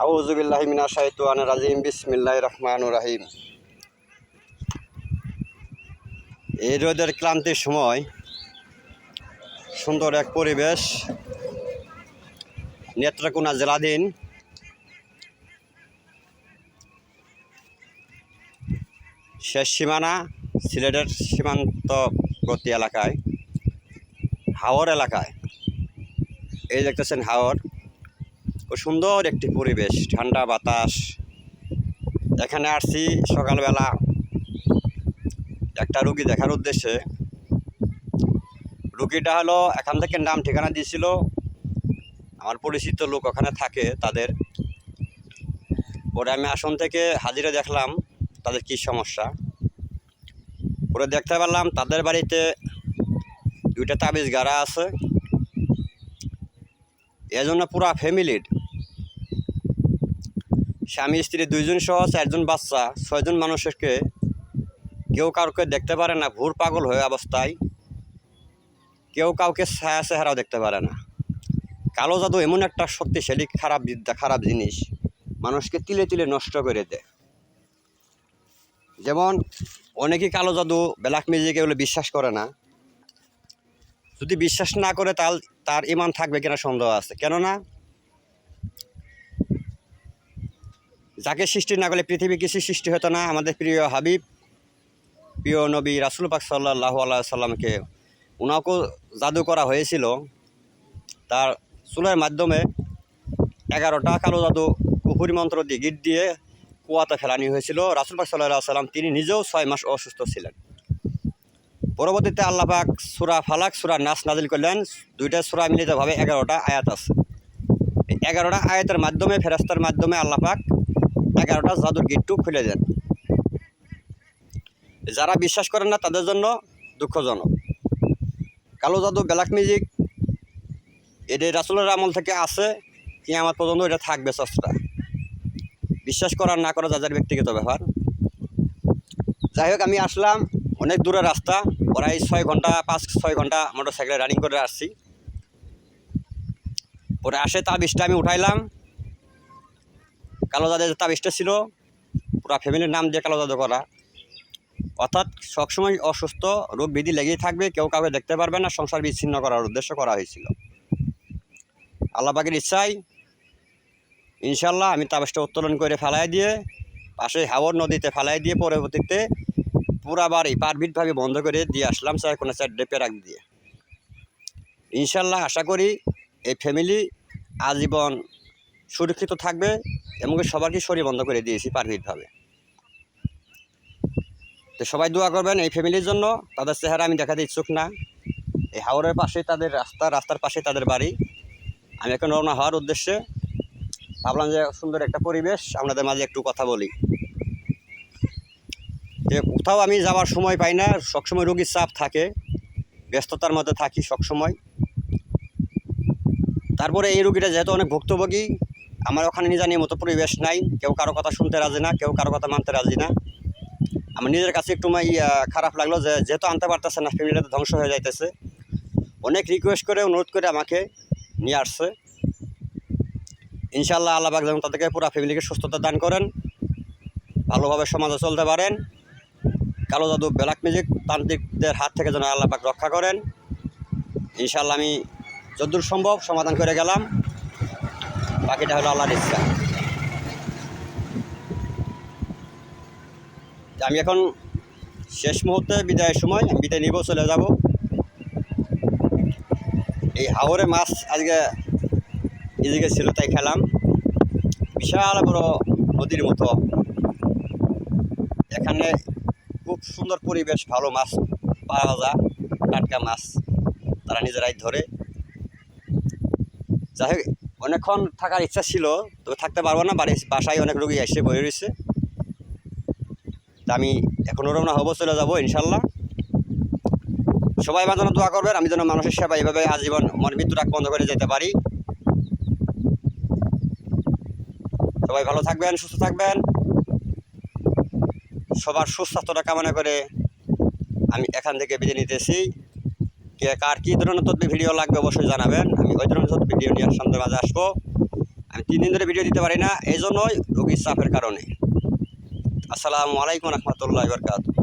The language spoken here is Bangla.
আউযু বিল্লাহি মিনাশ শাইতানির রাজিম বিসমিল্লাহির রহমানির রহিম। এই রোদের ক্লান্তির সময় সুন্দর এক পরিবেশ, নেত্রকোনা জেলাধীন শেষ সীমানা সিলেটের সীমান্তবর্তী এলাকায় হাওর এলাকায় এই দেখতেছেন হাওর। খুব সুন্দর একটি পরিবেশ, ঠান্ডা বাতাস। এখানে আসছি সকালবেলা একটা রুগী দেখার উদ্দেশ্যে। রুগীটা হলো এখান থেকে নাম ঠিকানা দিয়েছিল, আমার পরিচিত লোক ওখানে থাকে তাদের। পরে আমি আসন থেকে হাজিরে দেখলাম তাদের কি সমস্যা। পরে দেখতে পারলাম তাদের বাড়িতে দুইটা তাবিজ গাড়া আছে। এজন্য পুরা ফ্যামিলির স্বামী স্ত্রী দুইজন সহ 4জন বাচ্চা 6জন মানুষকে কেউ কাউকে দেখতে পারে না, ভুর পাগল হয়ে অবস্থায়। কেউ কাউকে ছায়া চেহারাও দেখতে পারে না। কালো জাদু এমন একটা শক্তিশালী খারাপ বিদ্যা, খারাপ জিনিস, মানুষকে তিলে তিলে নষ্ট করে দেয়। যেমন অনেকেই কালো জাদু, ব্ল্যাক ম্যাজিক এগুলো বিশ্বাস করে না। যদি বিশ্বাস না করে তার ইমান থাকবে কিনা সন্দেহ আছে। কেননা যাকে সৃষ্টি না করলে পৃথিবী কিছু সৃষ্টি হতো না। আমাদের প্রিয় হাবিব, প্রিয় নবী রাসূল পাক সাল্লাল্লাহু আলাইহি সাল্লামকে ওনাকেও জাদু করা হয়েছিল। তার চুলের মাধ্যমে 11টা কালো জাদু কুফরি মন্ত্র দিয়ে গিট দিয়ে কুয়াতে ফেলানি হয়েছিল। রাসূল পাক সাল্লাল্লাহু আলাইহি সাল্লাম তিনি নিজেও 6 মাস অসুস্থ ছিলেন। পরবর্তীতে আল্লাহ পাক সূরা ফালাক, সূরা নাস নাজিল করলেন। দুইটা সূরা মিলিতভাবে 11টা আয়াত আছে। এই 11টা আয়াতের মাধ্যমে, ফেরেশতার মাধ্যমে আল্লাহ পাক 11টা জাদুর গিট্টু খুলে দেন। যারা বিশ্বাস করেন না তাদের জন্য দুঃখজনক। কালো জাদু, ব্ল্যাক ম্যাজিক এটা রাসূলের আমল থেকে আছে, কিয়ামত পর্যন্ত এটা থাকবে চর্চা। বিশ্বাস করার না করা যাদের ব্যক্তিগত ব্যাপার। যাই হোক, আমি আসলাম অনেক দূরের রাস্তা, প্রায় 5-6 ঘন্টা মোটরসাইকেলে রানিং করে আসছি। পরে আসে তাবিজটা আমি উঠাইলাম। কালো জাদু তাবিজটা ছিল পুরা ফ্যামিলির নাম দিয়ে কালো জাদু করা। অর্থাৎ সবসময় অসুস্থ, রোগ বিধি লেগেই থাকবে, কেউ কাউকে দেখতে পারবে না, সংসার বিচ্ছিন্ন করার উদ্দেশ্য করা হয়েছিল। আল্লাহ পাকের ইচ্ছায় ইনশাল্লাহ আমি তাবিজটা উত্তোলন করে ফেলাই দিয়ে পাশে হাওর নদীতে ফেলাই দিয়ে পরবর্তীতে পুরা বাড়ি পারভিটভাবে বন্ধ করে দিয়ে আসলাম, স্যার কোনো সাইডে পেরাক দিয়ে। ইনশাল্লাহ আশা করি এই ফ্যামিলি আজীবন সুরক্ষিত থাকবে। এমনকি সবারকে শরীর বন্ধ করে দিয়েছি পারভিটভাবে। তো সবাই দোয়া করবেন এই ফ্যামিলির জন্য। তাদের চেহারা আমি দেখাতে ইচ্ছুক না। এই হাওরের পাশেই তাদের রাস্তার পাশেই তাদের বাড়ি। আমি এখন রওনা হওয়ার উদ্দেশ্যে ভাবলাম যে সুন্দর একটা পরিবেশ আপনাদের মাঝে একটু কথা বলি। যে কোথাও আমি যাওয়ার সময় পাই না, সবসময় রোগীর চাপ থাকে, ব্যস্ততার মধ্যে থাকি সবসময়। তারপরে এই রোগীটা যেহেতু অনেক ভুক্তভোগী, আমার ওখানে নিজানির মতো পরিবেশ নাই। কেউ কারো কথা শুনতে রাজি না, কেউ কারো কথা মানতে রাজি না। আমার নিজের কাছে একটু খারাপ লাগলো যে যেহেতু আনতে পারতেছে না, ফ্যামিলিটা ধ্বংস হয়ে যাইতেছে। অনেক রিকোয়েস্ট করে, অনুরোধ করে আমাকে নিয়ে আসছে। ইনশাল্লাহ আল্লাহ পাক যেন তাদেরকে পুরো ফ্যামিলিকে সুস্থতা দান করেন, ভালোভাবে সমাজে চলতে পারেন। কালো জাদু, ব্ল্যাক ম্যাজিক, তান্ত্রিকদের হাত থেকে যেন আল্লাহ পাক রক্ষা করেন। ইনশাল্লাহ আমি যতদূর সম্ভব সমাধান করে গেলাম, বাকিটা হলো আল্লাহর ইচ্ছা। আমি এখন শেষ মুহূর্তে বিদায়ের সময়, আমি বিদায় নিব, চলে যাব। এই হাওরে মাছ আজকে এদিকে ছিল, তাই খেলাম। বিশাল বড় নদীর মতো। এখানে খুব সুন্দর পরিবেশ, ভালো মাছ পাওয়া যায়, টাটকা মাছ তারা নিজেরাই ধরে। যাই হোক, অনেকক্ষণ থাকার ইচ্ছা ছিল, তবে থাকতে পারবো না, বাসায় অনেক রোগী এসে বয়ে রয়েছে। তা আমি এখনও রওনা হবো, চলে যাবো ইনশাল্লাহ। সবাই আমার জন্য দোয়া করবেন, আমি যেন মানুষের সেবা এইভাবে আজীবন মৃত্যুর আগ বন্ধ করে যেতে পারি। সবাই ভালো থাকবেন, সুস্থ থাকবেন। সবার সুস্বাস্থ্যটা কামনা করে আমি এখান থেকে বিদায় নিতেছি। কার কী ধরনের তথ্য ভিডিও লাগবে অবশ্যই জানাবেন। আমি ওই ধরনের তথ্য ভিডিও নিয়ে আপনাদের মাঝে আসবো। আমি 3 দিন ধরে ভিডিও দিতে পারি না, এই জন্যই রোগীর চাপের কারণে। আসসালামু আলাইকুম রহমতুল্লাহি ওয়া বারাকাতুহু।